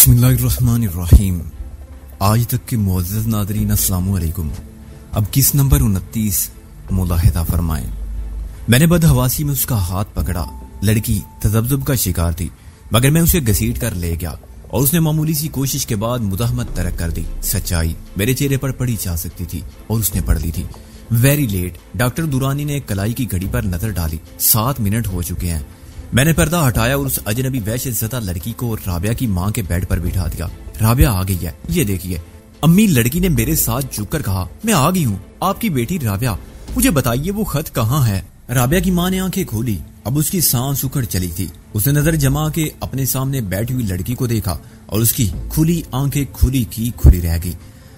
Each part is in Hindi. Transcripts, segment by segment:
बिस्मिल्लाहिर्रहमानिर्रहीम। आज तक के मुअज़्ज़ज़ नाज़रीन अस्सलामु अलैकुम। अब किस नंबर 29 मुलाहिदा फरमाएं। मैंने बदहवासी में उसका हाथ पकड़ा। लड़की तज़ब्ज़ुब का शिकार थी, मगर मैं उसे घसीट कर ले गया और उसने मामूली सी कोशिश के बाद मुदाहमत तरक कर दी। सच्चाई मेरे चेहरे पर पढ़ी जा सकती थी और उसने पढ़ ली थी। Very late. डॉक्टर दुरानी ने कलाई की घड़ी पर नजर डाली। 7 मिनट हो चुके हैं। मैंने पर्दा हटाया और उस अजनबी वहशतज़दा लड़की को राबिया की मां के बेड पर बिठा दिया। राबिया आ गई है, ये देखिए। अम्मी, लड़की ने मेरे साथ झुककर कहा, मैं आ गई हूँ, आपकी बेटी राबिया। मुझे बताइए वो खत कहाँ है। राबिया की मां ने आंखें खोली। अब उसकी सांस उखड़ चली थी। उसने नजर जमा के अपने सामने बैठी हुई लड़की को देखा और उसकी खुली आंखें खुली की खुली रह गई।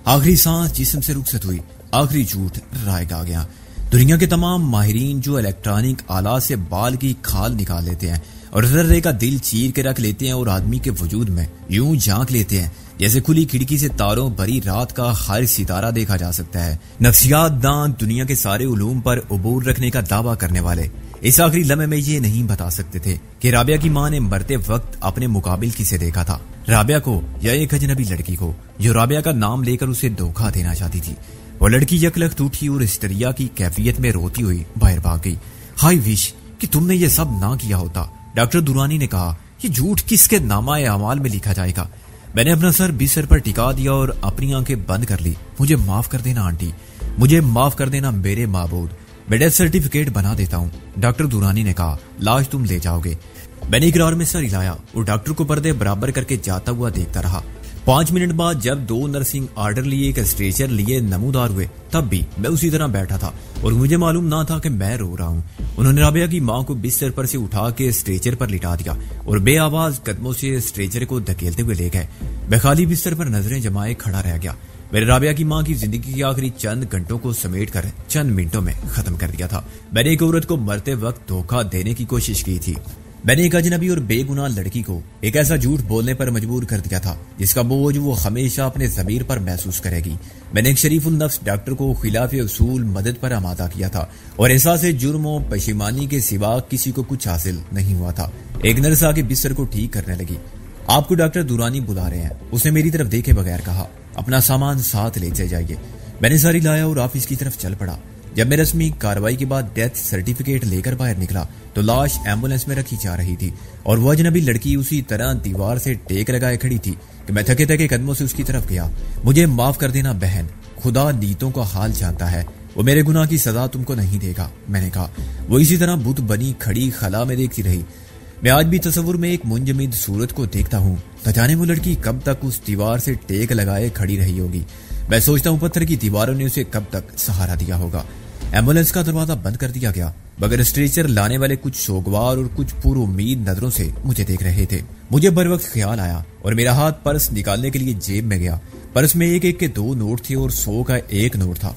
आखिरी सांस जिस्म से रुखसत हुई। आखिरी झूठ रायग आ गया। दुनिया के तमाम माहिरीन जो इलेक्ट्रॉनिक आलात से बाल की खाल निकाल लेते हैं और जर्रे का दिल चीर के रख लेते हैं और आदमी के वजूद में यूं झांक लेते हैं जैसे खुली खिड़की से तारों भरी रात का हर सितारा देखा जा सकता है। नफ्सियात दान दुनिया के सारे उलूम पर उबूर रखने का दावा करने वाले इस आखिरी लम्हे में ये नहीं बता सकते थे कि राबिया की मां ने मरते वक्त अपने मुकाबिल किसे देखा था, राबिया को या एक अजनबी लड़की को जो राबिया का नाम लेकर उसे धोखा देना चाहती थी। वो लड़की यकलख्त उठी और हिस्टेरिया की कैफियत में रोती हुई बाहर भाग गई। हाय विश कि तुमने ये सब ना किया होता। डॉक्टर दुरानी ने कहा, ये झूठ किसके नामाए अमाल में लिखा जाएगा। मैंने अपना सर बिस्तर पर टिका दिया और अपनी आंखें बंद कर ली। मुझे माफ कर देना आंटी, मुझे माफ कर देना मेरे माबूद। मैं डेथ सर्टिफिकेट बना देता हूँ। डॉक्टर दुरानी ने कहा, लाश तुम ले जाओगे। मैंने इकरार में सर हिलाया और डॉक्टर को पर्दे बराबर करके जाता हुआ देखता रहा। 5 मिनट बाद जब 2 नर्सिंग आर्डर लिए एक स्ट्रेचर लिए नमूदार हुए, तब भी मैं उसी तरह बैठा था और मुझे मालूम ना था कि मैं रो रहा हूँ। उन्होंने राबिया की मां को बिस्तर पर से उठा के स्ट्रेचर पर लिटा दिया और बेआवाज कदमों से स्ट्रेचर को धकेलते हुए ले गए। मैं खाली बिस्तर पर नजरें जमाए खड़ा रह गया। मैंने राबिया की मां की जिंदगी के आखिरी चंद घंटों को समेट कर चंद मिनटों में खत्म कर दिया था। मैंने एक औरत को मरते वक्त धोखा देने की कोशिश की थी। मैंने एक अजनबी और बेगुनाह लड़की को एक ऐसा झूठ बोलने पर मजबूर कर दिया था जिसका बोझ वो हमेशा अपने ज़मीर पर महसूस करेगी। मैंने एक शरीफुल नफ्स डॉक्टर को खिलाफ उसूल मदद पर आमादा किया था और एहसास जुर्म और पशिमानी के सिवा किसी को कुछ हासिल नहीं हुआ था। एक नर्स आके बिस्तर को ठीक करने लगी। आपको डॉक्टर दुरानी बुला रहे हैं, उसने मेरी तरफ देखे बगैर कहा। अपना सामान साथ ले जाइए। मैंने सारी लाया और ऑफिस की तरफ चल पड़ा। जब मैं रस्मी कार्रवाई के बाद डेथ सर्टिफिकेट लेकर बाहर निकला तो लाश एम्बुलेंस में रखी जा रही थी और वो अजनबी लड़की उसी तरह दीवार से टेक लगाए खड़ी थी कि मैं थके थके कदमों से उसकी तरफ गया। मुझे माफ कर देना बहन, खुदा नीतों का हाल जानता है, वो मेरे गुनाह की सजा तुमको नहीं देगा। मैंने कहा। वो इसी तरह बुत बनी खड़ी खला में देखती रही। मैं आज भी तस्वुर में एक मुंजमिद सूरत को देखता हूँ। न जाने वो लड़की कब तक उस दीवार से टेक लगाए खड़ी रही होगी। मैं सोचता हूँ पत्थर की दीवारों ने उसे कब तक सहारा दिया होगा। एम्बुलेंस का दरवाजा बंद कर दिया गया, मगर स्ट्रेचर लाने वाले कुछ सोगवार और कुछ पुरुम्मीद नजरों से मुझे देख रहे थे। मुझे बर वक्त ख्याल आया और मेरा हाथ पर्स निकालने के लिए जेब में गया। पर्स में एक के 2 नोट थे और 100 का 1 नोट था।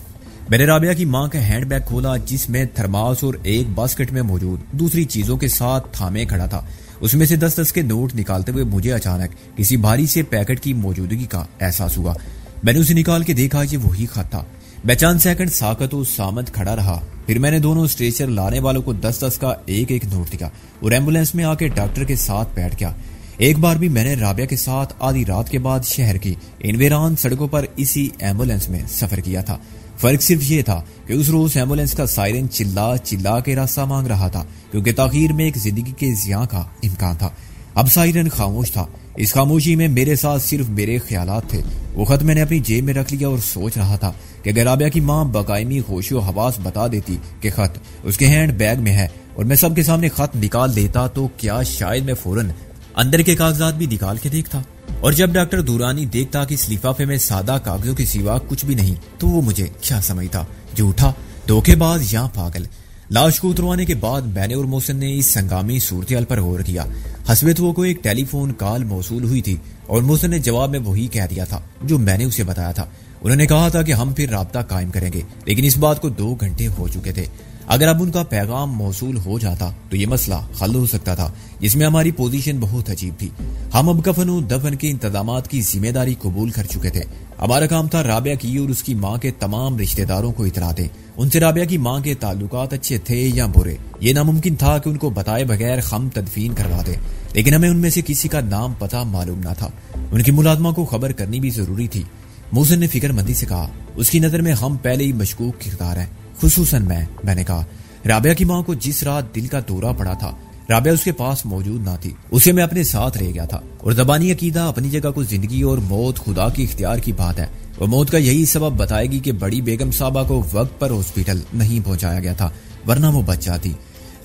मैंने राबिया की मां का हैंडबैग खोला जिसमें थर्मास और एक बास्केट में मौजूद दूसरी चीजों के साथ थामे खड़ा था। उसमें से 10-10 के नोट निकालते हुए मुझे अचानक किसी भारी से पैकेट की मौजूदगी का एहसास हुआ। मैंने उसे निकाल के देखा, ये वही खत था। मैं चंद सेकंड साकत और सामत खड़ा रहा। फिर मैंने दोनों स्ट्रेचर लाने वालों को 10-10 का 1-1 नोट दिया और एम्बुलेंस में आके डॉक्टर के साथ बैठ गया। एक बार भी मैंने राबिया के साथ आधी रात के बाद शहर की इन वीरान सड़कों पर इसी एम्बुलेंस में सफर किया था। फर्क सिर्फ ये था कि उस रोज एम्बुलेंस का सायरन चिल्ला चिल्ला के रास्ता मांग रहा था क्योंकि ताखीर में एक जिंदगी के जिया का इम्कान था। अब सायरन खामोश था। इस खामोशी में मेरे साथ सिर्फ मेरे ख्यालात थे। वो खत मैंने अपनी जेब में रख लिया और सोच रहा था कि अगर राबिया की मां बकायमी होशो हवास बता देती कि खत उसके हैंड बैग में है और मैं सबके सामने खत निकाल देता तो क्या शायद मैं फौरन अंदर के कागजात भी निकाल के देखता। और जब डॉक्टर दुरानी देखता कि इस लिफाफे में सादा कागजों के सिवा कुछ भी नहीं तो वो मुझे क्या समझता, झूठा, धोखेबाज या पागल। लाश को उतरवाने के बाद मैंने और मोहसिन ने इस संगामी सूरत पर गौर किया। हसबेतुओं को एक टेलीफोन कॉल मौसूल हुई थी और मोहसिन ने जवाब में वही कह दिया था जो मैंने उसे बताया था। उन्होंने कहा था कि हम फिर राब्ता कायम करेंगे, लेकिन इस बात को 2 घंटे हो चुके थे। अगर अब उनका पैगाम मौसूल हो जाता तो ये मसला हल हो सकता था। इसमें हमारी पोजीशन बहुत अजीब थी। हम अब कफन और दफन के इंतजामात की जिम्मेदारी कबूल कर चुके थे। हमारा काम था राबिया की और उसकी माँ के तमाम रिश्तेदारों को इतला दें। उनसे राबिया की माँ के ताल्लुकात अच्छे थे या बुरे, ये नामुमकिन था कि उनको बताए बगैर हम तदफीन करवा दें, लेकिन हमें उनमें से किसी का नाम पता मालूम न था। उनकी मुलाजमा को खबर करनी भी जरूरी थी। मोहसिन ने फिक्रमंदी से कहा, उसकी नजर में हम पहले ही मशकूक किरदार हैं, खुसूसन मैंने कहा। राबिया की माँ को जिस रात दिल का दौरा पड़ा था, राबिया उसके पास मौजूद ना थी। उसे मैं अपने साथ रह गया था और ज़बानी अकीदा अपनी जगह को जिंदगी और मौत खुदा की इख्तियार की बात है। वो मौत का यही सबब बताएगी कि बड़ी बेगम साहबा को वक्त पर हॉस्पिटल नहीं पहुंचाया गया था, वरना वो बच जाती।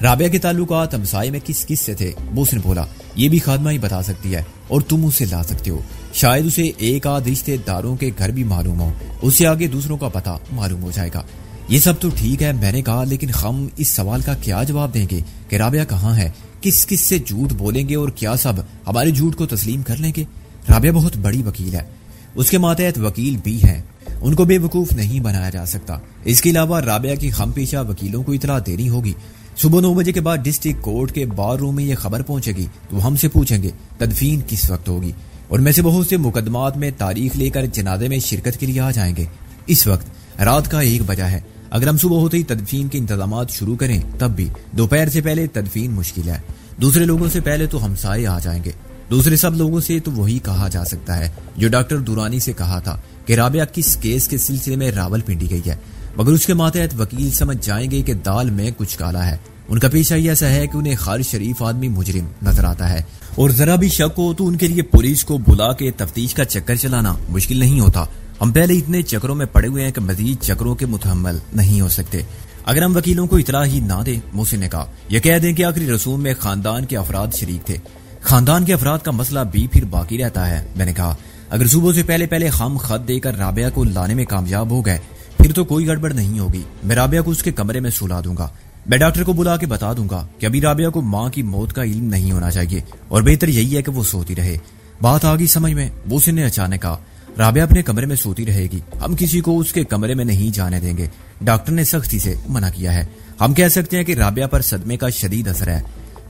राबिया के ताल्लुकात हमसाये में किस किस से थे, बोसन बोला, ये भी खादमा ही बता सकती है और तुम उसे ला सकते हो। शायद उसे एक आध रिश्तेदारों के घर भी मालूम हो, उससे आगे दूसरों का पता मालूम हो जाएगा। ये सब तो ठीक है, मैंने कहा, लेकिन हम इस सवाल का क्या जवाब देंगे कि राबिया कहाँ है? किस किस से झूठ बोलेंगे और क्या सब हमारे झूठ को तस्लीम कर लेंगे? राबिया बहुत बड़ी वकील है, उसके मातहत वकील भी हैं, उनको बेवकूफ नहीं बनाया जा सकता। इसके अलावा राबिया की हम पेशा वकीलों को इतला देनी होगी। सुबह 9 बजे के बाद डिस्ट्रिक्ट कोर्ट के बार रूम में यह खबर पहुंचेगी तो हमसे पूछेंगे तदफीन किस वक्त होगी, और में से बहुत से मुकदमात में तारीख लेकर जनाजे में शिरकत के लिए आ जाएंगे। इस वक्त रात का 1 बजा है। अगर हम सुबह होते ही तदफीन के इंतजामात शुरू करें तब भी दोपहर से पहले तदफीन मुश्किल है। दूसरे लोगों से पहले तो हमसाये आ जाएंगे, दूसरे सब लोगों से तो वही कहा जा सकता है जो डॉक्टर दुरानी से कहा था कि राबिया किस केस के सिलसिले में रावलपिंडी गई है, मगर उसके मातहत वकील समझ जाएंगे कि दाल में कुछ काला है। उनका पेशा ही ऐसा है कि उन्हें हर शरीफ आदमी मुजरिम नजर आता है और जरा भी शक हो तो उनके लिए पुलिस को बुला के तफ्तीश का चक्कर चलाना मुश्किल नहीं होता। हम पहले इतने चक्रों में पड़े हुए हैं कि मजीद चक्रों के मुतहम्मल नहीं हो सकते। अगर हम वकीलों को इतला ही ना दे, मोहसिन ने कहा, यह कह दें कि आखिरी रसूम में खानदान के अफराद शरीक थे, खानदान के अफराद का मसला भी फिर बाकी रहता है। मैंने कहा, अगर सुबह से पहले हम खत देकर राबिया को लाने में कामयाब हो गए फिर तो कोई गड़बड़ नहीं होगी। मैं राबिया को उसके कमरे में सुला दूंगा। मैं डॉक्टर को बुला के बता दूंगा कि अभी राबिया को माँ की मौत का इल्म नहीं होना चाहिए और बेहतर यही है कि वो सोती रहे। बात आ गई समझ में? मोहसिन ने अचानक कहा, राबिया अपने कमरे में सोती रहेगी, हम किसी को उसके कमरे में नहीं जाने देंगे। डॉक्टर ने सख्ती से मना किया है। हम कह सकते हैं कि राबिया पर सदमे का शदीद असर है।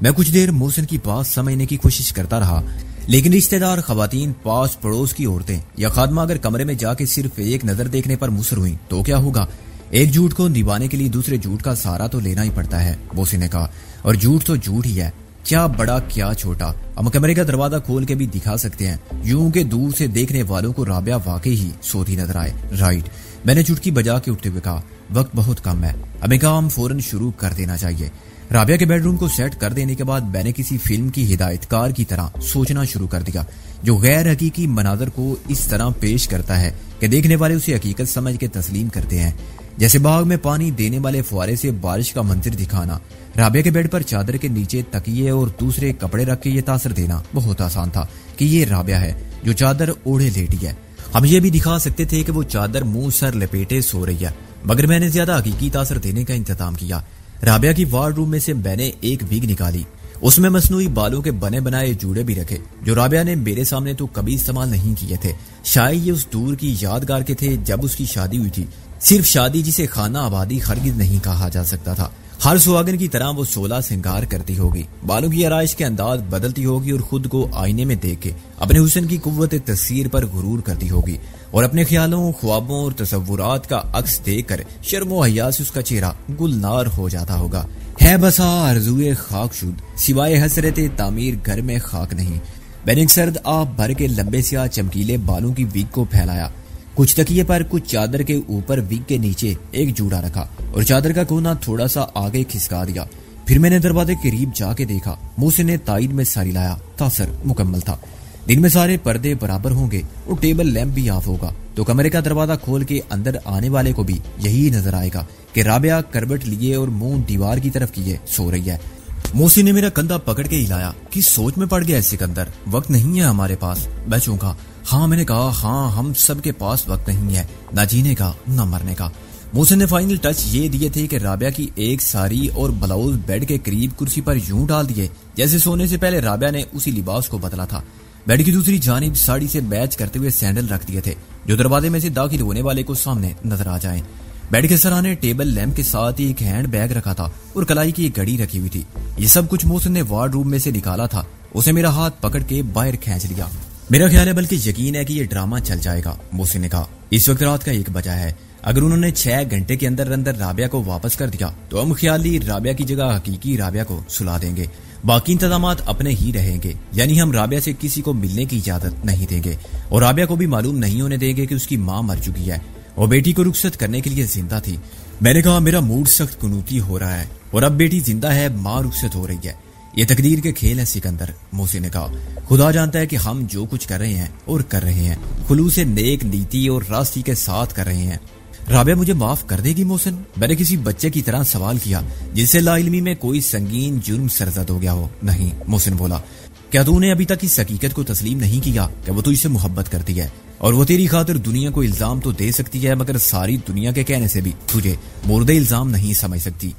मैं कुछ देर मोहसिन की बात समझने की कोशिश करता रहा, लेकिन रिश्तेदार, खवातीन, पास पड़ोस की औरतें या खादमा अगर कमरे में जाके सिर्फ एक नजर देखने पर मुसर हुई तो क्या होगा? एक झूठ को निभाने के लिए दूसरे झूठ का सहारा तो लेना ही पड़ता है, मोहसिन ने कहा, और झूठ तो झूठ ही है, क्या बड़ा क्या छोटा। हम कमरे का दरवाजा खोल के भी दिखा सकते हैं, यूं के दूर से देखने वालों को राबिया वाकई ही सोती नजर आए। राइट, मैंने चुटकी बजा के उठते हुए कहा, वक्त बहुत कम है, हमें काम फौरन शुरू कर देना चाहिए। राबिया के बेडरूम को सेट कर देने के बाद मैंने किसी फिल्म की हिदायतकार की तरह सोचना शुरू कर दिया, जो गैर हकीकी मनाजर को इस तरह पेश करता है कि देखने वाले उसे हकीकत समझ के तस्लीम करते हैं। जैसे बाग में पानी देने वाले फुआरे से बारिश का मंजर दिखाना, राबिया के बेड पर चादर के नीचे तकिए और दूसरे कपड़े रख के ये तासर देना बहुत आसान था कि ये राबिया है जो चादर ओढ़े लेटी है। हम ये भी दिखा सकते थे कि वो चादर मुंह सर लपेटे सो रही है, मगर मैंने ज्यादा हकीकी तासर देने का इंतजाम किया। राबिया की वार्डरूम में से मैंने एक विग निकाली, उसमें मसनूई बालों के बने बनाए जूड़े भी रखे जो राबिया ने मेरे सामने तो कभी इस्तेमाल नहीं किए थे। शायद ये उस दूर की यादगार के थे जब उसकी शादी हुई थी, सिर्फ शादी जिसे खाना आबादी हरगिज नहीं कहा जा सकता था। हर सुहागन की तरह वो 16 श्रृंगार करती होगी, बालों की आराइश के अंदाज बदलती होगी और खुद को आईने में देख के अपने हुस्न की कुव्वत तस्वीर पर गुरूर करती होगी और अपने ख्यालों, ख्वाबों और तसव्वुरात का अक्स देखकर शर्मो हया से उसका चेहरा गुलनार हो जाता होगा। है बसा आरज़ुए खाकशुद, सिवाय हसरत तामीर घर में खाक नहीं। मैंने एक सर्द आप भर के लंबे स्याह चमकीले बालों की विग को फैलाया, कुछ तकिए पर, कुछ चादर के ऊपर, विग के नीचे एक जूड़ा रखा और चादर का कोना थोड़ा सा आगे खिसका दिया। फिर मैंने दरवाजे के करीब जाके देखा, मोहसिन ने ताईद में सारी लाया, तासर मुकम्मल था। दिन में सारे पर्दे बराबर होंगे और टेबल लैंप भी ऑफ होगा तो कमरे का दरवाजा खोल के अंदर आने वाले को भी यही नजर आएगा कि राबिया करवट लिए और मुंह दीवार की तरफ किए सो रही है। मोहसिन ने मेरा कंधा पकड़ के हिलाया। किस सोच में पड़ गया सिकंदर? वक्त नहीं है हमारे पास। मैं चौंका। हाँ, मैंने कहा, हाँ, हम सब के पास वक्त नहीं है, ना जीने का ना मरने का। मोहसिन ने फाइनल टच ये दिए थे कि राबिया की एक साड़ी और ब्लाउज बेड के करीब कुर्सी पर यूं डाल दिए जैसे सोने से पहले राबिया ने उसी लिबास को बदला था। बेड की दूसरी जानिब साड़ी से मैच करते हुए सैंडल रख दिए थे जो दरवाजे में से दाखिल होने वाले को सामने नजर आ जाएं। बेड के सराहने टेबल लैंप के साथ ही एक हैंड बैग रखा था और कलाई की एक घड़ी रखी हुई थी। ये सब कुछ मोहसिन ने वार्डरूम में से निकाला था। उसे मेरा हाथ पकड़ के बाहर खींच लिया। मेरा ख्याल है, बल्कि यकीन है कि ये ड्रामा चल जाएगा, मोहसिन ने कहा। इस वक्त रात का 1 बजा है। अगर उन्होंने 6 घंटे के अंदर अंदर राबिया को वापस कर दिया तो हम ख्याली राबिया की जगह हकीकी राबिया को सुला देंगे। बाकी इंतजामात अपने ही रहेंगे, यानी हम राबिया से किसी को मिलने की इजाजत नहीं देंगे और राबिया को भी मालूम नहीं होने देंगे कि उसकी माँ मर चुकी है और बेटी को रुखसत करने के लिए जिंदा थी। मैंने कहा, मेरा मूड सख्त कुनूती हो रहा है और अब बेटी जिंदा है, माँ रुखसत हो रही है। ये तकदीर के खेल है सिकंदर, मोहसिन ने कहा। खुदा जानता है कि हम जो कुछ कर रहे हैं और कर रहे हैं खुलूस नेक नीति और रास्ती के साथ कर रहे हैं। राबिया मुझे माफ कर देगी मोहसिन? मैंने किसी बच्चे की तरह सवाल किया जिससे लाइल्मी में कोई संगीन जुर्म सरजद हो गया हो। नहीं, मोहसिन बोला। क्या तूने अभी तक इस हकीकत को तस्लीम नहीं किया कि वो तुझसे मोहब्बत करती है और वो तेरी खातिर दुनिया को इल्जाम तो दे सकती है मगर सारी दुनिया के कहने से भी तुझे मुर्दे इल्जाम नहीं समझ सकती।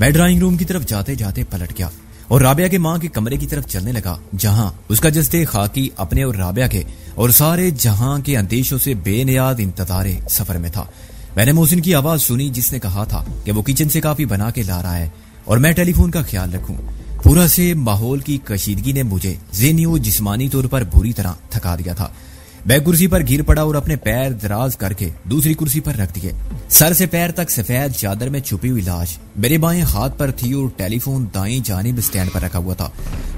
मैं ड्राइंग रूम की तरफ जाते जाते पलट गया और राबिया के माँ के कमरे की तरफ चलने लगा, जहां उसका जस्ते खाकी अपने और राबिया के और सारे जहां के अंदेशों से बेनियाद इंतजारे सफर में था। मैंने मोहसिन की आवाज सुनी जिसने कहा था कि वो किचन से काफी बना के ला रहा है और मैं टेलीफोन का ख्याल रखूं। पूरा से माहौल की कशीदगी ने मुझे ज़हनी और जिस्मानी तौर पर बुरी तरह थका दिया था। मैं कुर्सी पर गिर पड़ा और अपने पैर दराज करके दूसरी कुर्सी पर रख दिए। सर से पैर तक सफेद चादर में छुपी हुई लाश मेरे बाएं हाथ पर थी और टेलीफोन दाएं जानिब स्टैंड पर रखा हुआ था।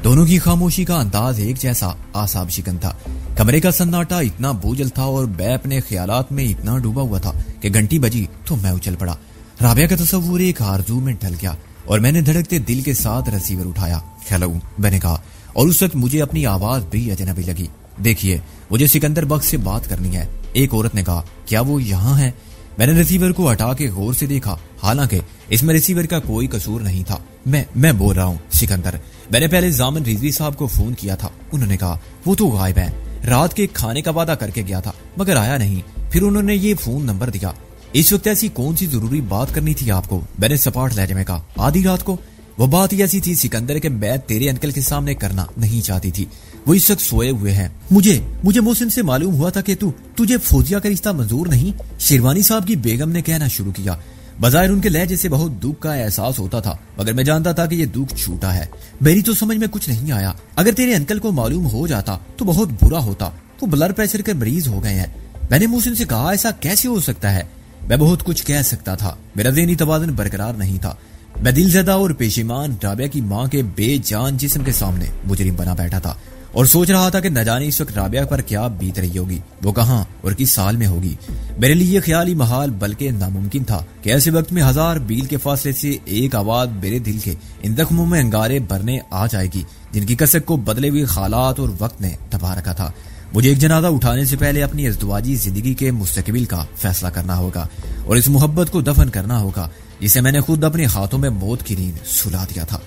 दोनों की खामोशी का अंदाज एक जैसा आसाब शिकन था। कमरे का सन्नाटा इतना बोझल था और मैं अपने ख्यालात में इतना डूबा हुआ था कि घंटी बजी तो मैं उछल पड़ा। राबिया का तस्वुर एक आरज़ू में ढल गया और मैंने धड़कते दिल के साथ रिसीवर उठाया। हेलो, मैंने कहा, और उस वक्त मुझे अपनी आवाज भी अजनबी लगी। देखिए, मुझे सिकंदर बख्श से बात करनी है, एक औरत ने कहा। क्या वो यहाँ है? मैंने रिसीवर को हटा के गौर से देखा, हालांकि इसमें रिसीवर का कोई कसूर नहीं था। मैं बोल रहा हूँ सिकंदर। मैंने पहले जामन रिजवी साहब को फोन किया था। उन्होंने कहा वो तो गायब है, रात के खाने का वादा करके गया था मगर आया नहीं। फिर उन्होंने ये फोन नंबर दिया। इस वक्त ऐसी कौन सी जरूरी बात करनी थी आपको? मैंने सपाट लहजे में कहा। आधी रात को? वो बात ही ऐसी थी सिकंदर के मैं तेरे अंकल के सामने करना नहीं चाहती थी। वो इस वक्त सोए हुए हैं। मुझे मोहसिन से मालूम हुआ था कि तुझे फौजिया का रिश्ता मंजूर नहीं। शेरवानी साहब की बेगम ने कहना शुरू किया। बजाय उनके लहजे से बहुत दुख का एहसास होता था मगर मैं जानता था कि ये दुख छूटा है। मेरी तो समझ में कुछ नहीं आया। अगर तेरे अंकल को मालूम हो जाता तो बहुत बुरा होता। वो ब्लड प्रेशर के मरीज हो गए हैं। मैंने मोहसिन से कहा, ऐसा कैसे हो सकता है? मैं बहुत कुछ कह सकता था, मेरा ज़हनी तवाज़ुन बरकरार नहीं था। मैं दिलज़दा और पेशीमान राबिया की माँ के बेजान जिस्म के सामने मुजरिम बना बैठा था और सोच रहा था कि न जाने इस वक्त राबिया पर क्या बीत रही होगी, वो कहाँ और किस साल में होगी। मेरे लिए ये ख्याल ही महाल बल्कि नामुमकिन था कि ऐसे वक्त में 1000 मील के फासले से एक आवाज मेरे दिल के इन जख्मों में अंगारे भरने आ जाएगी जिनकी कसक को बदले हुए हालात और वक्त ने दबा रखा था। मुझे एक जनाजा उठाने से पहले अपनी अज़दवाजी जिंदगी के मुस्तकबिल का फैसला करना होगा और इस मोहब्बत को दफन करना होगा जिसे मैंने खुद अपने हाथों में मौत की नींद सुला दिया था।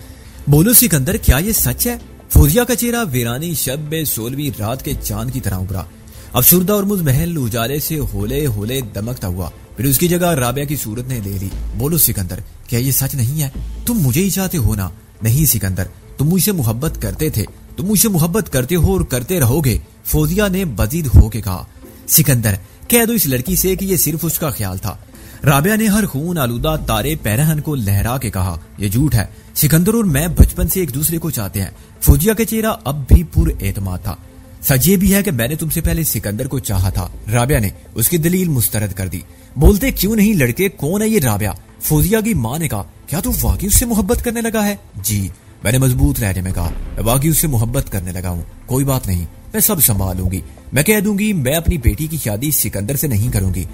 बोलो सिकंदर, क्या ये सच है? फौजिया का चेहरा वीरानी शब में 16वीं रात के चांद की तरह उभरा, अफसुर्दा और मुजमहल उजाले से होले होले दमकता हुआ। फिर उसकी जगह राबिया की सूरत ने ले ली। बोलो सिकंदर, क्या ये सच नहीं है? तुम मुझे ही चाहते हो ना? नहीं सिकंदर, तुम मुझसे मोहब्बत करते थे, तुम मुझसे मोहब्बत करते हो और करते रहोगे, फौजिया ने बजीद होके कहा। सिकंदर, कह दो इस लड़की से कि ये सिर्फ उसका ख्याल था। राबिया ने हर खून आलूदा तारे पैरहन को लहरा के कहा, यह झूठ है। सिकंदर और मैं बचपन से एक दूसरे को चाहते हैं। फौजिया का चेहरा अब भी पुर एतमाद था। सच ये भी है कि मैंने तुमसे पहले सिकंदर को चाहा था। राबिया ने उसकी दलील मुस्तरद कर दी। बोलते क्यों नहीं लड़के, कौन है ये राबिया? फौजिया की माँ ने कहा, क्या तू वाकई उससे मोहब्बत करने लगा है? जी, मैंने मजबूत लहजे में कहा, मैं वाकई उससे मोहब्बत करने लगा हूँ। कोई बात नहीं, मैं सब संभाल लूंगी। मैं कह दूंगी मैं अपनी बेटी की शादी सिकंदर से नहीं करूंगी।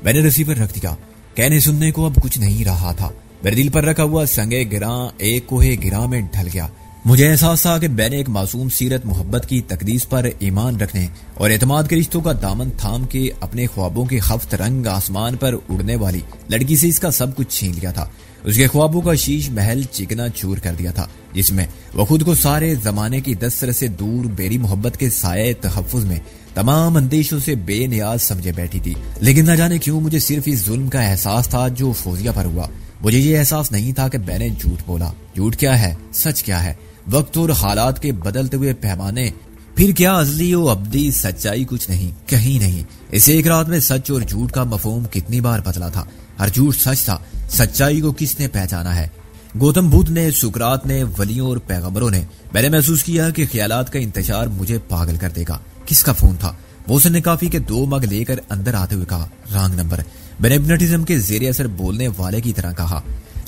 मैंने रिसीवर रख दिया। कहने सुनने को अब कुछ नहीं रहा था। मेरे दिल पर रखा हुआ संगे गिरा एक कोहे गिरा में ढल गया। मुझे एहसास था कि मैंने एक मासूम सीरत मोहब्बत की तकदीस पर ईमान रखने और एतमाद के रिश्तों का दामन थाम के अपने ख्वाबों के खफ्त रंग आसमान पर उड़ने वाली लड़की से इसका सब कुछ छीन लिया था। उसके ख्वाबों का शीश महल चिकना चूर कर दिया था जिसमें वह खुद को सारे जमाने की दस्तरस से दूर बेरी मोहब्बत के साये तहफ्फुज़ में तमाम अंदेशों से बेनियाज समझे बैठी थी। लेकिन न जाने क्यों मुझे सिर्फ इस जुल्म का एहसास था जो फौजिया पर हुआ। मुझे ये एहसास नहीं था कि मैंने झूठ बोला। झूठ क्या है, सच क्या है? वक्त और हालात के बदलते हुए पैमाने, फिर क्या अजली और अब्दी सच्चाई कुछ नहीं, कहीं नहीं। इस एक रात में सच और झूठ का मफहूम कितनी बार बदला था। हर झूठ सच था। सच्चाई को किसने पहचाना है? गौतम बुद्ध ने, सुकरात ने, वलियों और पैगंबरों ने। मैंने महसूस किया कि ख्यालात का इंतजार मुझे पागल कर देगा। किसका फोन था? मोहसिन ने काफी के 2 मग लेकर अंदर आते हुए कहा, रॉन्ग नंबर। मैंने हिप्नोटिज्म के जेरे असर बोलने वाले की तरह कहा,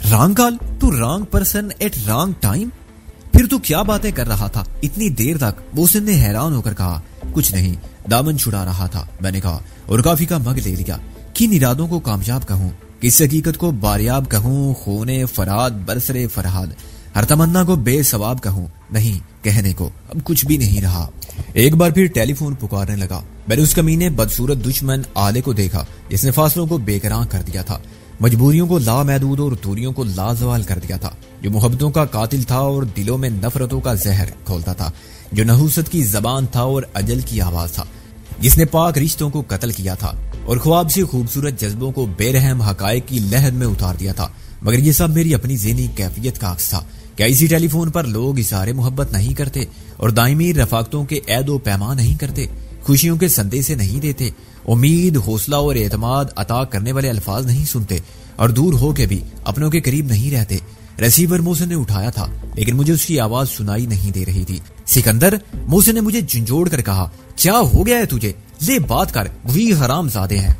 wrong call to wrong person at wrong time? फिर तू क्या बातें कर रहा था इतनी देर तक? मोहसिन ने हैरान होकर कहा, कुछ नहीं, दामन छुड़ा रहा था। मैंने कहा, और काफी का मग ले लिया। किन इरादों को कामयाब कहूं, किस हकीकत को बारियाब कहूं? खूने फराद बरसरे फरहाद, हर तमन्ना को बेसवाब कहूं? नहीं, कहने को अब कुछ भी नहीं रहा। एक बार फिर टेलीफोन पुकारने लगा। मैंने उस कमीने बदसूरत दुश्मन आले को देखा जिसने फासलों को बेकरार कर दिया था, मजबूरियों को लामहदूद और दूरियों को लाजवाल कर दिया था, जो मोहब्बतों का कातिल था और दिलों में नफरतों का जहर खोलता था, जो नहूसत की जबान था और अजल की आवाज था, जिसने पाक रिश्तों को कत्ल किया था और ख्वाब से खूबसूरत जज्बों को बेरहम हकायक की लहर में उतार दिया था। मगर ये सब मेरी अपनी ज़हनी कैफियत का अक्स था। क्या इसी टेलीफोन पर लोग इशारे मोहब्बत नहीं करते और दायमी रफाकतों के ऐदो पैमा नहीं करते, खुशियों के संदेशे नहीं देते, उम्मीद, हौसला और एतमाद अता करने वाले अल्फाज नहीं सुनते और दूर हो के भी अपनों के करीब नहीं रहते? रिसीवर मोहसिन ने उठाया था, लेकिन मुझे उसकी आवाज सुनाई नहीं दे रही थी। सिकंदर, मोहसिन ने मुझे झंझोड़ कर कहा, क्या हो गया है तुझे? ले बात कर, वही हरामजादे हैं।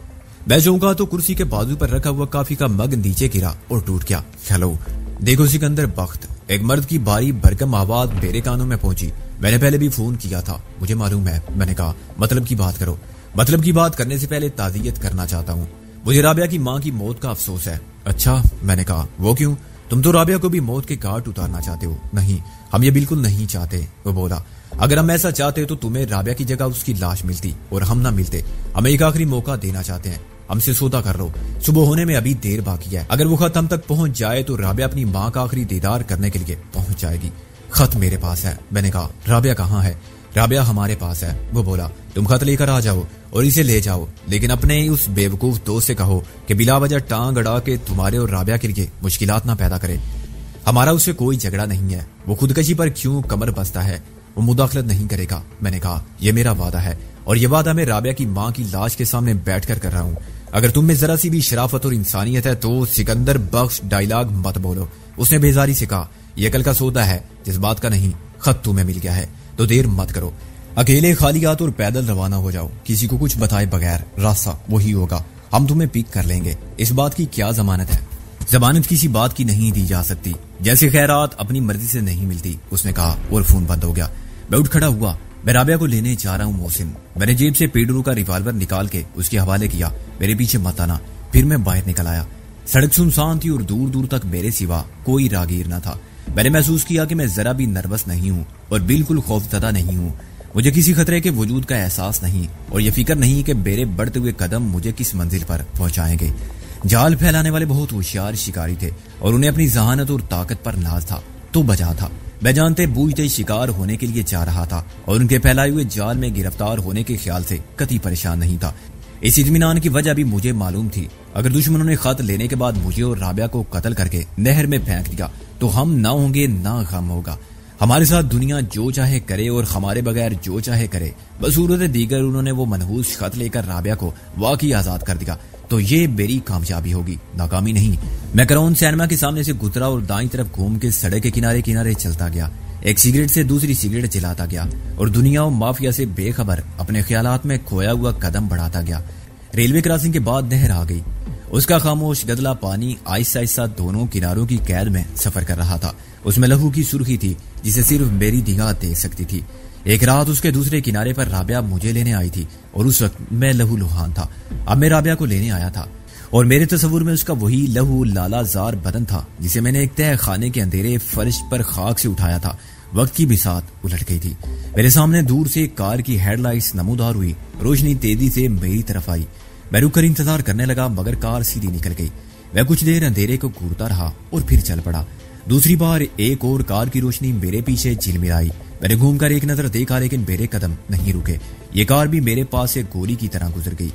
मैं चौंका तो कुर्सी के बाजू पर रखा हुआ काफी का मग नीचे गिरा और टूट गया। हेलो, देखो सिकंदर बख्त, एक मर्द की भारी भरकम आवाज मेरे कानों में पहुंची। मैंने पहले भी फोन किया था, मुझे मालूम है। मैंने कहा, मतलब की बात करो। मतलब की बात करने से पहले ताज़ियत करना चाहता हूँ। मुझे राबिया की माँ की मौत का अफसोस है। अच्छा, मैंने कहा, वो क्यों? तुम तो राबिया को भी मौत के घाट उतारना चाहते हो। नहीं, हम ये बिल्कुल नहीं चाहते। वो बोला, अगर हम ऐसा चाहते तो तुम्हें राबिया की जगह उसकी लाश मिलती और हम ना मिलते। हम एक आखिरी मौका देना चाहते हैं, हमसे सौदा कर लो। सुबह होने में अभी देर बाकी है। अगर वो खत हम तक पहुंच जाए तो राबिया अपनी माँ का आखिरी दीदार करने के लिए पहुंच जाएगी। खत मेरे पास है। मैंने कहा, राबिया कहाँ है? राबिया हमारे पास है। वो बोला, तुम खत लेकर आ जाओ और इसे ले जाओ, लेकिन अपने उस बेवकूफ दोस्त से कहो कि बिला वजह टांग अड़ा के तुम्हारे और राबिया के लिए मुश्किलात ना पैदा करे। हमारा उससे कोई झगड़ा नहीं है। वो खुदकशी पर क्यों कमर बसता है, वो मुदाखलत नहीं करेगा। मैंने कहा, यह मेरा वादा है और ये वादा मैं राबिया की माँ की लाश के सामने बैठकर कर रहा हूँ। अगर तुम में जरा सी भी शराफत और इंसानियत है तो सिकंदर बख्श डायलॉग मत बोलो। उसने बेजारी से कहा, यह कल का सौदा है, जिस बात का नहीं। खत तुम्हें मिल गया है तो देर मत करो। अकेले खाली हाथ और पैदल रवाना हो जाओ, किसी को कुछ बताए बगैर। रास्ता वही होगा, हम तुम्हें पिक कर लेंगे। इस बात की क्या जमानत है? जमानत किसी बात की नहीं दी जा सकती, जैसे खैरात अपनी मर्जी से नहीं मिलती, उसने कहा और फोन बंद हो गया। मैं उठ खड़ा हुआ। मैं राबिया को लेने जा रहा हूँ मोहसिन। मैंने जेब से पेडरू का रिवॉल्वर निकाल के उसके हवाले किया। मेरे पीछे मत आना। फिर मैं बाहर निकल आया। सड़क सुनसान थी और दूर दूर तक मेरे सिवा कोई रागीर न था। मैंने महसूस किया कि मैं जरा भी नर्वस नहीं हूँ और बिल्कुल खौफजदा नहीं हूँ। मुझे किसी खतरे के वजूद का एहसास नहीं और ये फिक्र नहीं कि मेरे बढ़ते हुए कदम मुझे किस मंजिल पर पहुंचाएंगे। जाल फैलाने वाले बहुत होशियार शिकारी थे और उन्हें अपनी जहानत और ताकत पर नाज था तो बजा था। मैं जानते बूझते शिकार होने के लिए जा रहा था और उनके फैलाए हुए जाल में गिरफ्तार होने के ख्याल से कतई परेशान नहीं था। इस इत्मीनान की वजह भी मुझे मालूम थी। अगर दुश्मनों ने खत लेने के बाद मुझे और राबिया को कत्ल करके नहर में फेंक दिया तो हम ना होंगे ना गम होगा। हमारे साथ दुनिया जो चाहे करे और हमारे बगैर जो चाहे करे। बसूरत दीगर उन्होंने वो मनहूस खत लेकर राबिया को वाकई आजाद कर दिया तो ये मेरी कामयाबी होगी, नाकामी नहीं। मैं करौन सिनेमा के सामने से गुजरा और दाईं तरफ घूम के सड़क के किनारे किनारे चलता गया। एक सिगरेट से दूसरी सिगरेट जलाता गया और दुनिया और माफिया से बेखबर अपने ख्यालात में खोया हुआ कदम बढ़ाता गया। रेलवे क्रॉसिंग के बाद नहर आ गई। उसका खामोश गदला पानी आहिस्ता आहिस्ता दोनों किनारों की कैद में सफर कर रहा था। उसमें लहू की सुर्खी थी जिसे सिर्फ मेरी निगाह देख सकती थी। एक रात उसके दूसरे किनारे पर राबिया मुझे लेने आई थी और उस वक्त मैं लहू लुहान था। अब मैं राबिया को लेने आया था और मेरे तस्वुर में उसका वही लहू लालाजार बदन था जिसे मैंने एक तह खाने के अंधेरे फर्श पर खाक से उठाया था। वक्त की बिसात उलट गई थी। मेरे सामने दूर से कार की हेडलाइट्स नमूदार हुई। रोशनी तेजी से मेरी तरफ आई। मैं रुककर इंतजार करने लगा मगर कार सीधी निकल गई। मैं कुछ देर अंधेरे को घूरता रहा और फिर चल पड़ा। दूसरी बार एक और कार की रोशनी मेरे पीछे झिलमिलाई। मैंने घूमकर एक नजर देखा लेकिन मेरे कदम नहीं रुके। ये कार भी मेरे पास से गोली की तरह गुजर गई।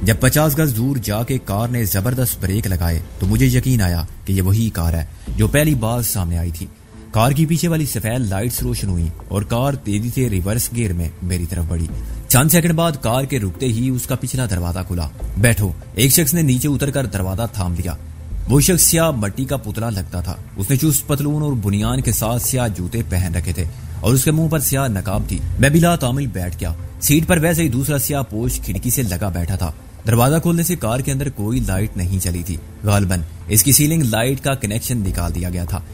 जब 50 गज दूर जाके कार ने जबरदस्त ब्रेक लगाए तो मुझे यकीन आया कि ये वही कार है जो पहली बार सामने आई थी। कार की पीछे वाली सफेद लाइट्स रोशन हुई और कार तेजी से रिवर्स गियर में मेरी तरफ बढ़ी। चंद सेकंड बाद कार के रुकते ही उसका पिछला दरवाजा खुला। बैठो, एक शख्स ने नीचे उतरकर दरवाजा थाम लिया। वो शख्स स्याह मट्टी का पुतला लगता था। उसने चुस्त पतलून और बुनियान के साथ स्याह जूते पहन रखे थे और उसके मुंह पर स्याह नकाब थी। मैं बिला तामिल बैठ गया। सीट पर वैसे ही दूसरा स्याह पोश खिड़की से लगा बैठा था। दरवाजा खोलने से कार के अंदर कोई लाइट नहीं चली थी। गालबन इसकी सीलिंग लाइट का कनेक्शन निकाल दिया गया था।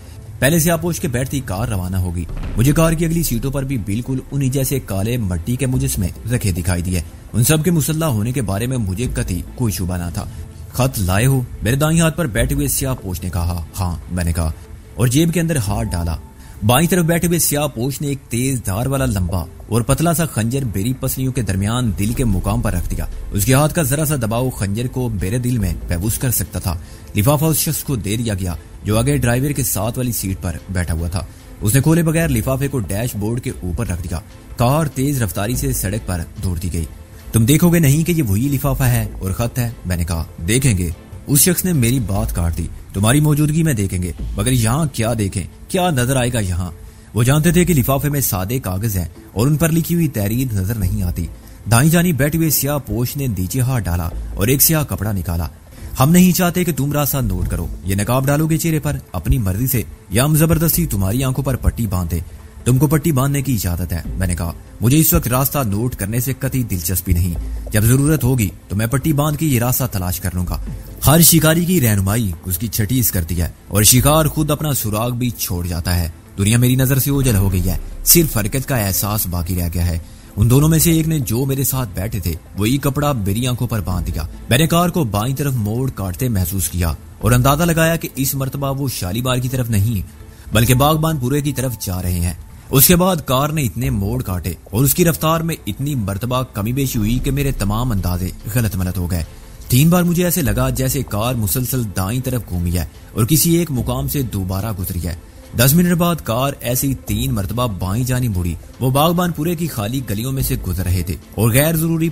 पहले से आपोश के बैठती कार रवाना होगी। मुझे कार की अगली सीटों पर भी बिल्कुल उन्हीं जैसे काले मट्टी के मुजस्मे रखे दिखाई दिए। उन सब के मुसल्ला होने के बारे में मुझे कतई कोई शुबा ना था। खत लाए हो? मेरे दाईं हाथ पर बैठे हुए स्याहपोश ने कहा। हाँ, मैंने कहा और जेब के अंदर हाथ डाला। बाईं तरफ बैठे हुए स्याहपोश ने एक तेज धार वाला लंबा और पतला सा खंजर मेरी पसलियों के दरमियान दिल के मुकाम पर रख दिया। उसके हाथ का जरा सा दबाव खंजर को मेरे दिल में महफूज कर सकता था। लिफाफा उस शख्स को दे दिया गया जो आगे ड्राइवर के साथ वाली सीट पर बैठा हुआ था। उसने खोले बगैर लिफाफे को डैशबोर्ड के ऊपर रख दिया। कार तेज रफ्तारी से सड़क पर दौड़ती गई। तुम देखोगे नहीं कि ये वही लिफाफा है और खत है? मैंने कहा। देखेंगे। उस शख्स ने मेरी बात काट दी। तुम्हारी मौजूदगी में देखेंगे, मगर यहाँ क्या देखें, क्या नजर आएगा यहाँ? वो जानते थे कि लिफाफे में सादे कागज हैं और उन पर लिखी हुई तहरीर नजर नहीं आती। दाईं जानी बैठे हुए स्याह पोश ने नीचे हाथ डाला और एक स्याह कपड़ा निकाला। हम नहीं चाहते कि तुम रास्ता नोट करो। ये नकाब डालोगे चेहरे पर अपनी मर्जी से या हम जबरदस्ती तुम्हारी आंखों पर पट्टी बांधे? तुमको पट्टी बांधने की इजाजत है। मैंने कहा। मुझे इस वक्त रास्ता नोट करने से कतई दिलचस्पी नहीं। जब जरूरत होगी तो मैं पट्टी बांध के ये रास्ता तलाश कर लूंगा। हर शिकारी की रहनुमाई उसकी छटीस करती है और शिकार खुद अपना सुराग भी छोड़ जाता है। दुनिया मेरी नजर से ओझल हो गई है। सिर्फ हरकत का एहसास बाकी रह गया है। उन दोनों में से एक ने जो मेरे साथ बैठे थे वही कपड़ा मेरी आंखों पर बांध दिया। मैंने कार को बाईं तरफ मोड़ काटते महसूस किया और अंदाजा लगाया कि इस मर्तबा वो शालीमार की तरफ नहीं बल्कि बागबानपुरे की तरफ जा रहे हैं। उसके बाद कार ने इतने मोड़ काटे और उसकी रफ्तार में इतनी मर्तबा कमी बेशी हुई कि मेरे तमाम अंदाजे गलत मलत हो गए। 3 बार मुझे ऐसे लगा जैसे कार मुसलसल दाईं तरफ घूमी है और किसी एक मुकाम से दोबारा गुजरी है। 10 मिनट बाद कार ऐसे ही 3 मरतबा बाईं जानी मुड़ी। वो बागबानपुरे की खाली गलियों में से गुजर रहे थे और गैर जरूरी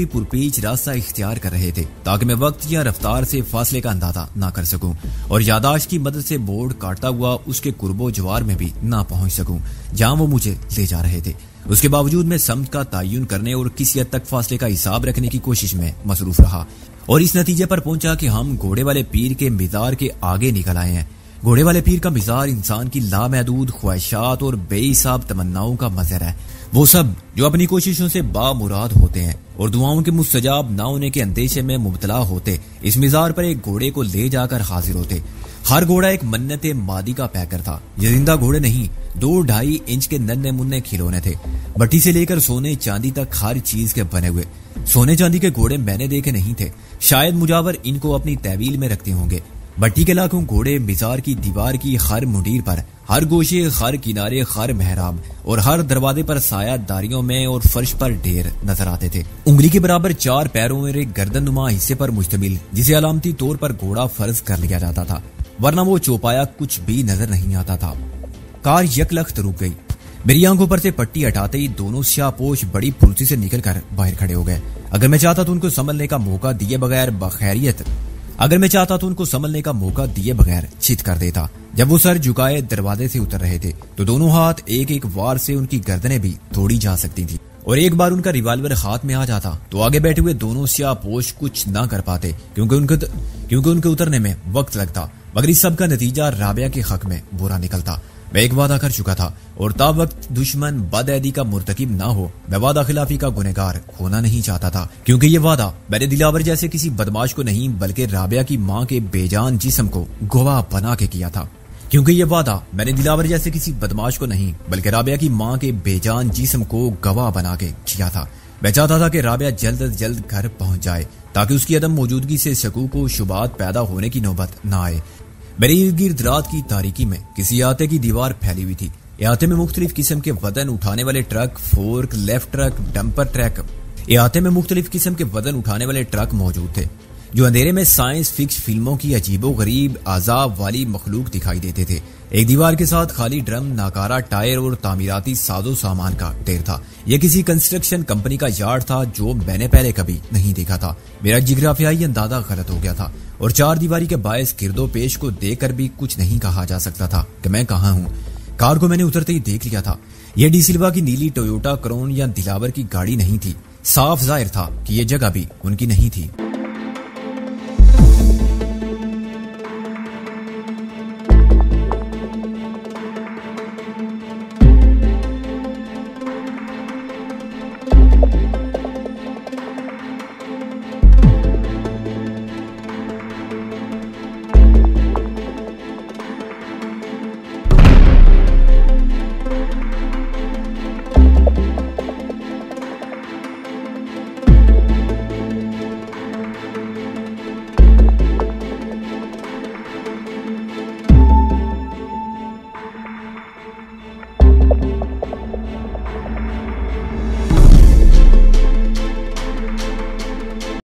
पुरपेच रास्ता इख्तियार कर रहे थे ताकि मैं वक्त या रफ्तार से फासले का अंदाजा ना कर सकूं और यादाश्त की मदद से बोर्ड काटता हुआ उसके कुर्बो जवार में भी ना पहुंच सकूं जहां वो मुझे ले जा रहे थे। उसके बावजूद मैं समत का तयन करने और किसी हद तक फासले का हिसाब रखने की कोशिश में मसरूफ रहा और इस नतीजे पर पहुंचा कि हम घोड़े वाले पीर के मिज़ार के आगे निकल आए हैं। घोड़े वाले पीर का मिज़ार इंसान की लामहदूद ख्वाहिशात और बेहिसाब तमन्नाओं का मज़हर है। वो सब जो अपनी कोशिशों से बामुराद होते हैं और दुआओं के मुस्तजाब ना होने के अंदेशे में मुब्तला होते इस मिज़ार पर एक घोड़े को ले जाकर हाजिर होते। हर घोड़ा एक मन्नते मादी का पैकर था। ये जिंदा घोड़े नहीं, 2-2.5 इंच के नन्हे मुन्ने खिलौने थे। भट्टी से लेकर सोने चांदी तक हर चीज के बने हुए। सोने चांदी के घोड़े मैंने देखे नहीं थे। शायद मुजावर इनको अपनी तहवील में रखते होंगे। भट्टी के लाखों घोड़े मिज़ार की दीवार की हर मुंडीर पर, हर गोशे, हर किनारे, हर मेहराब और हर दरवाजे पर सायादारियों में और फर्श पर ढेर नजर आते थे। उंगली के बराबर 4 पैरों और एक गर्दननुमा हिस्से पर मुश्तमिल, जिसे अलामती तौर पर घोड़ा फर्ज कर लिया जाता था, वरना वो चौपाया कुछ भी नजर नहीं आता था। कार यकलख्त रुक गई। मेरी आंखों पर से पट्टी हटाते ही दोनों स्याहपोश बड़ी फुर्ती से निकलकर बाहर खड़े हो गए। अगर मैं चाहता तो उनको संभलने का मौका दिए बगैर चित कर देता। जब वो सर झुकाए दरवाजे से उतर रहे थे तो दोनों हाथ एक एक वार से उनकी गर्दनें भी तोड़ी जा सकती थी और एक बार उनका रिवाल्वर हाथ में आ जाता तो आगे बैठे हुए दोनों स्याहपोश कुछ ना कर पाते क्योंकि उनके उतरने में वक्त लगता। मगर इस सब का नतीजा राबिया के हक में बुरा निकलता। मैं एक वादा कर चुका था और ता वक्त दुश्मन बदअदी का मुर्तकिब ना हो, मैं वादा खिलाफी का गुनहगार होना नहीं चाहता था, क्योंकि ये वादा मैंने दिलावर जैसे किसी बदमाश को नहीं बल्कि राबिया की माँ के बेजान जिस्म को गवाह बना के किया था। मैं चाहता था कि राबिया जल्द अज जल्द घर पहुंच जाए ताकि उसकी अदम मौजूदगी से शकूक व शुबात पैदा होने की नौबत न आए। मेरे इर्द गिर्द रात की तारीकी में किसी अहाते की दीवार फैली हुई थी। अहाते में मुख्तलिफ किस्म के वजन उठाने वाले truck, fork, left truck, dumper truck, अहाते में मुख्तलिफ किस्म के वजन उठाने वाले ट्रक मौजूद थे। जो अंधेरे में साइंस फिक्स फिल्मों की अजीबो गरीब अजाब वाली मखलूक दिखाई देते थे। एक दीवार के साथ खाली ड्रम, नाकारा टायर और तामीराती साजो सामान का ढेर था। यह किसी कंस्ट्रक्शन कंपनी का यार्ड था जो मैंने पहले कभी नहीं देखा था। मेरा जिग्राफियाई अंदाजा गलत हो गया था और चार दीवारी के बायस गिरदो पेश को देखकर भी कुछ नहीं कहा जा सकता था कि मैं कहाँ हूँ। कार को मैंने उतरते ही देख लिया था। यह डी सिल्वा की नीली टोयोटा क्रोन या दिलावर की गाड़ी नहीं थी। साफ जाहिर था कि यह जगह भी उनकी नहीं थी।